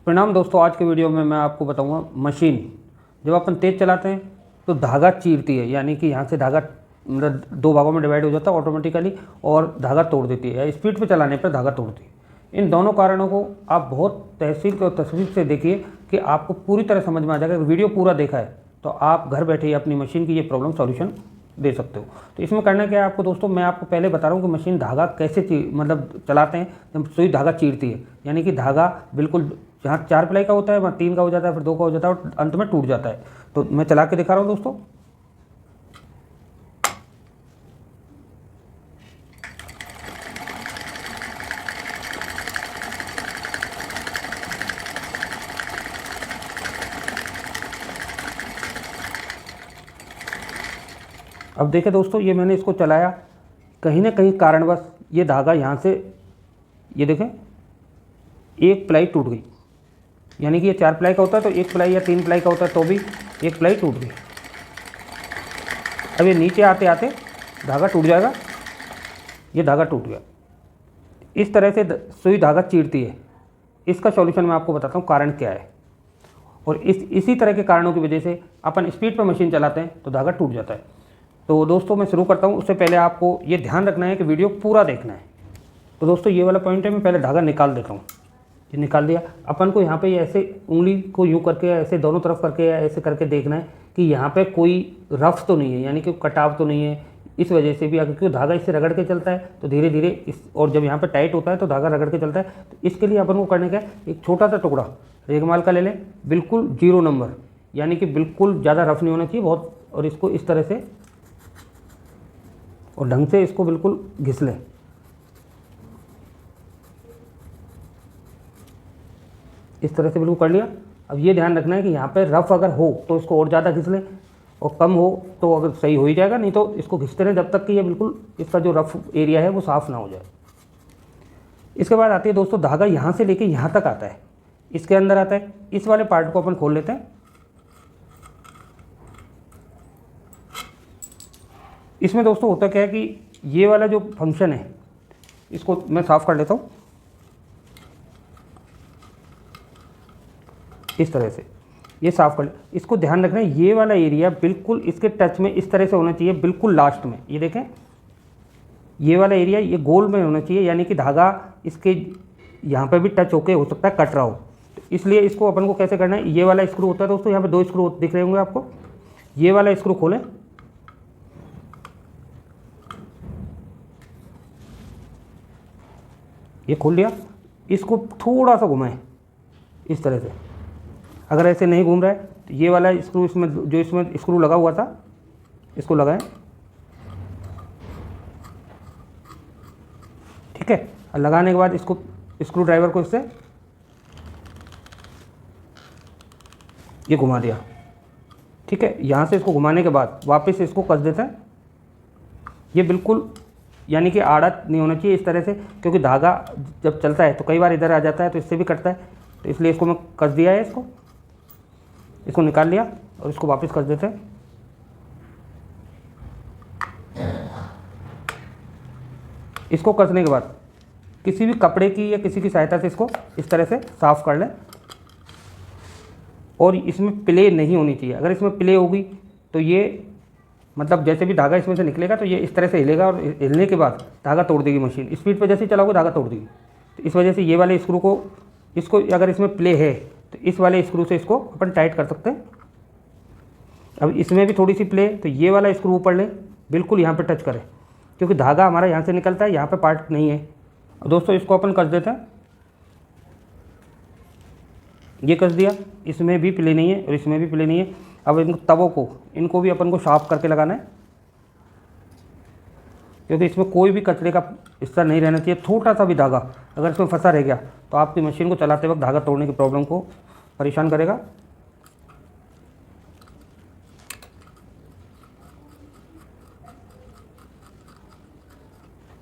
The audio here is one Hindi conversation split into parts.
प्रणाम दोस्तों, आज के वीडियो में मैं आपको बताऊंगा मशीन जब अपन तेज़ चलाते हैं तो धागा चीरती है, यानी कि यहाँ से धागा मतलब दो भागों में डिवाइड हो जाता है ऑटोमेटिकली और धागा तोड़ देती है, या स्पीड पे चलाने पर धागा तोड़ती है। इन दोनों कारणों को आप बहुत तहसील और तस्वीर से देखिए कि आपको पूरी तरह समझ में आ जाएगा। वीडियो पूरा देखा है तो आप घर बैठे ही अपनी मशीन की ये प्रॉब्लम सॉल्यूशन दे सकते हो। तो इसमें करना क्या है आपको दोस्तों, मैं आपको पहले बता रहा हूँ कि मशीन धागा कैसे मतलब चलाते हैं। जब सुई धागा चीरती है, यानी कि धागा बिल्कुल जहाँ 4 प्लाई का होता है वहाँ 3 का हो जाता है, फिर 2 का हो जाता है और अंत में टूट जाता है। तो मैं चला के दिखा रहा हूँ दोस्तों। अब देखें दोस्तों, ये मैंने इसको चलाया, कहीं ना कहीं कारणवश ये धागा यहाँ से, ये देखें, एक प्लाई टूट गई। यानी कि ये 4 प्लाई का होता है तो 1 प्लाई या 3 प्लाई का होता है तो भी 1 प्लाई टूट गई। अब ये नीचे आते आते धागा टूट जाएगा, ये धागा टूट गया। इस तरह से सुई धागा चीरती है। इसका सॉल्यूशन मैं आपको बताता हूँ कारण क्या है। और इसी तरह के कारणों की वजह से अपन स्पीड पर मशीन चलाते हैं तो धागा टूट जाता है। तो दोस्तों मैं शुरू करता हूँ, उससे पहले आपको ये ध्यान रखना है कि वीडियो पूरा देखना है। तो दोस्तों ये वाला पॉइंट है, मैं पहले धागा निकाल देता हूँ। ये निकाल दिया। अपन को यहाँ पे ऐसे उंगली को यूँ करके ऐसे दोनों तरफ करके या ऐसे करके देखना है कि यहाँ पे कोई रफ तो नहीं है, यानी कि कटाव तो नहीं है। इस वजह से भी अगर क्योंकि धागा इससे रगड़ के चलता है तो धीरे धीरे और जब यहाँ पे टाइट होता है तो धागा रगड़ के चलता है। तो इसके लिए अपन को करने का एक छोटा सा टुकड़ा रेगमाल का ले लें, बिल्कुल 0 नंबर, यानी कि बिल्कुल ज़्यादा रफ नहीं होना चाहिए बहुत। और इसको इस तरह से और ढंग से इसको बिल्कुल घिस लें। इस तरह से बिल्कुल कर लिया। अब ये ध्यान रखना है कि यहाँ पे रफ अगर हो तो इसको और ज़्यादा घिस लें, और कम हो तो अगर सही हो ही जाएगा, नहीं तो इसको घिसते रहें जब तक कि ये बिल्कुल इसका जो रफ एरिया है वो साफ़ ना हो जाए। इसके बाद आती है दोस्तों, धागा यहाँ से लेके यहाँ तक आता है, इसके अंदर आता है। इस वाले पार्ट को अपन खोल लेते हैं। इसमें दोस्तों होता क्या है कि ये वाला जो फंक्शन है इसको मैं साफ़ कर लेता हूँ इस तरह से। ये साफ़ कर ले। इसको ध्यान रखना है ये वाला एरिया बिल्कुल इसके टच में इस तरह से होना चाहिए, बिल्कुल लास्ट में। ये देखें, ये वाला एरिया ये गोल में होना चाहिए, यानी कि धागा इसके यहाँ पे भी टच होके हो सकता है कट रहा हो। तो इसलिए इसको अपन को कैसे करना है, ये वाला स्क्रू होता है दोस्तों, यहाँ पे 2 स्क्रू दिख रहे होंगे आपको। ये वाला स्क्रू खोलें, ये खोल लिया। इसको थोड़ा सा घुमाएं इस तरह से। अगर ऐसे नहीं घूम रहा है तो ये वाला स्क्रू इसमें जो इसमें स्क्रू लगा हुआ था इसको लगाएं, ठीक है। और लगाने के बाद इसको स्क्रू ड्राइवर को इससे ये घुमा दिया, ठीक है। यहाँ से इसको घुमाने के बाद वापस इसको कस देते हैं। ये बिल्कुल यानी कि आड़ा नहीं होना चाहिए इस तरह से, क्योंकि धागा जब चलता है तो कई बार इधर आ जाता है तो इससे भी कटता है। तो इसलिए इसको मैं कस दिया है, इसको निकाल लिया और इसको वापस कस देते हैं। इसको कसने के बाद किसी भी कपड़े की या किसी की सहायता से इसको इस तरह से साफ़ कर लें। और इसमें प्ले नहीं होनी चाहिए। अगर इसमें प्ले होगी तो ये मतलब जैसे भी धागा इसमें से निकलेगा तो ये इस तरह से हिलेगा, और हिलने के बाद धागा तोड़ देगी मशीन। स्पीड पे जैसे ही चलाओगे धागा तोड़ देगी। तो इस वजह से ये वाले स्क्रू को इसको अगर इसमें प्ले है तो इस वाले स्क्रू से इसको अपन टाइट कर सकते हैं। अब इसमें भी थोड़ी सी प्ले, तो ये वाला स्क्रू ऊपर लें, बिल्कुल यहाँ पर टच करें, क्योंकि धागा हमारा यहाँ से निकलता है, यहाँ पर पार्ट नहीं है। और दोस्तों इसको अपन कस देते हैं। ये कस दिया, इसमें भी प्ले नहीं है और इसमें भी प्ले नहीं है। अब इन तवों को इनको भी अपन को साफ करके लगाना है, क्योंकि इसमें कोई भी कचरे का हिस्सा नहीं रहना चाहिए। छोटा सा भी धागा अगर इसमें फंसा रह गया तो आपकी मशीन को चलाते वक्त धागा तोड़ने की प्रॉब्लम को परेशान करेगा।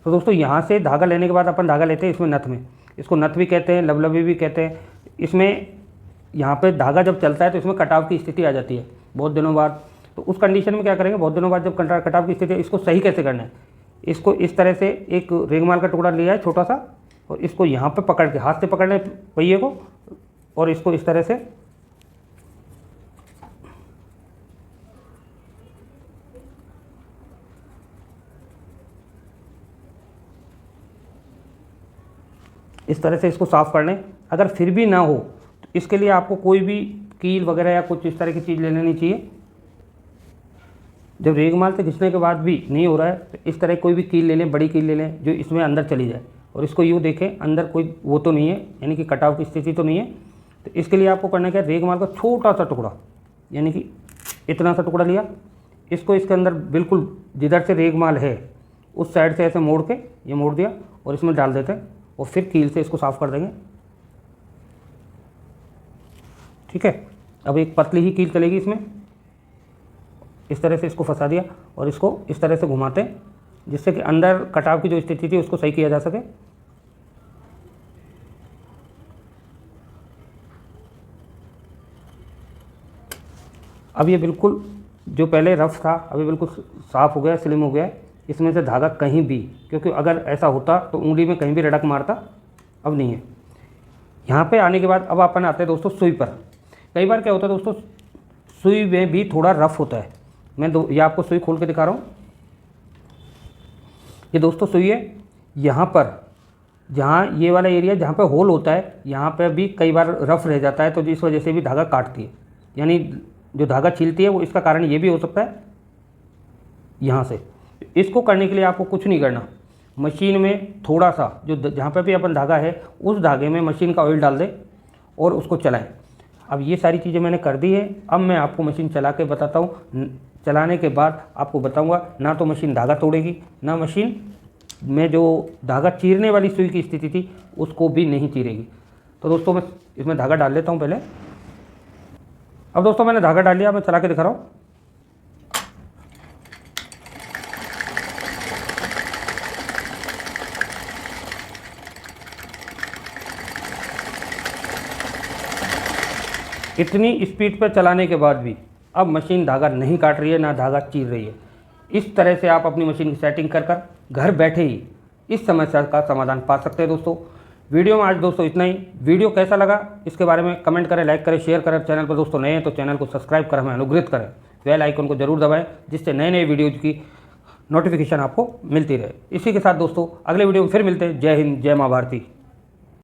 तो दोस्तों यहाँ से धागा लेने के बाद अपन धागा लेते हैं इसमें नथ में। इसको नथ भी कहते हैं, लवलवी भी कहते हैं। इसमें यहाँ पे धागा जब चलता है तो इसमें कटाव की स्थिति आ जाती है बहुत दिनों बाद। तो उस कंडीशन में क्या करेंगे, बहुत दिनों बाद जब कटाव की स्थिति है, इसको सही कैसे करना है। इसको इस तरह से एक रेगमाल का टुकड़ा लिया है छोटा सा, और इसको यहाँ पे पकड़ के हाथ से पकड़ लें पहिए को, और इसको इस तरह से इसको साफ़ कर लें। अगर फिर भी ना हो तो इसके लिए आपको कोई भी कील वगैरह या कुछ इस तरह की चीज़ ले लेनी चाहिए। जब रेगमाल से घिसने के बाद भी नहीं हो रहा है तो इस तरह कोई भी कील ले लें, बड़ी कील ले लें जो इसमें अंदर चली जाए, और इसको यूँ देखें अंदर कोई वो तो नहीं है, यानी कि कटाव की स्थिति तो नहीं है। तो इसके लिए आपको करना क्या है, रेगमाल का छोटा सा टुकड़ा, यानी कि इतना सा टुकड़ा लिया, इसको इसके अंदर बिल्कुल जिधर से रेगमाल है उस साइड से ऐसे मोड़ के ये मोड़ दिया और इसमें डाल देते हैं और फिर कील से इसको साफ़ कर देंगे। ठीक है, अब एक पतली ही कील चलेगी इसमें। इस तरह से इसको फंसा दिया और इसको इस तरह से घुमाते हैं जिससे कि अंदर कटाव की जो स्थिति थी उसको सही किया जा सके। अब ये बिल्कुल जो पहले रफ था अभी बिल्कुल साफ़ हो गया, स्लिम हो गया है। इसमें से धागा कहीं भी, क्योंकि अगर ऐसा होता तो उंगली में कहीं भी रड़क मारता, अब नहीं है। यहाँ पे आने के बाद अब अपन आते हैं दोस्तों सुई पर। कई बार क्या होता है दोस्तों, सुई में भी थोड़ा रफ होता है। मैं ये आपको सुई खोल के दिखा रहा हूँ। ये दोस्तों सुई है, यहाँ पर जहाँ ये वाला एरिया जहाँ पे होल होता है यहाँ पे भी कई बार रफ रह जाता है, तो इस वजह से भी धागा काटती है, यानी जो धागा छीलती है वो इसका कारण ये भी हो सकता है यहाँ से। इसको करने के लिए आपको कुछ नहीं करना, मशीन में थोड़ा सा जो जहाँ पे भी अपन धागा है उस धागे में मशीन का ऑयल डाल दें और उसको चलाएं। अब ये सारी चीज़ें मैंने कर दी है। अब मैं आपको मशीन चला के बताता हूँ। चलाने के बाद आपको बताऊँगा, ना तो मशीन धागा तोड़ेगी, ना मशीन में जो धागा चीरने वाली सुई की स्थिति थी उसको भी नहीं चीरेगी। तो दोस्तों मैं इसमें धागा डाल लेता हूँ पहले। अब दोस्तों मैंने धागा डाल लिया, मैं चला के दिखा रहा हूँ। इतनी स्पीड पर चलाने के बाद भी अब मशीन धागा नहीं काट रही है, ना धागा चीर रही है। इस तरह से आप अपनी मशीन की सेटिंग कर कर घर बैठे ही इस समस्या का समाधान पा सकते हैं। दोस्तों वीडियो में आज दोस्तों इतना ही। वीडियो कैसा लगा इसके बारे में कमेंट करें, लाइक करें, शेयर करें। चैनल पर दोस्तों नए हैं तो चैनल को सब्सक्राइब कर हमें अनुग्रहित करें। बेल आइकन को जरूर दबाएं जिससे नए नए वीडियोज़ की नोटिफिकेशन आपको मिलती रहे। इसी के साथ दोस्तों अगले वीडियो में फिर मिलते हैं। जय हिंद, जय माँ भारती।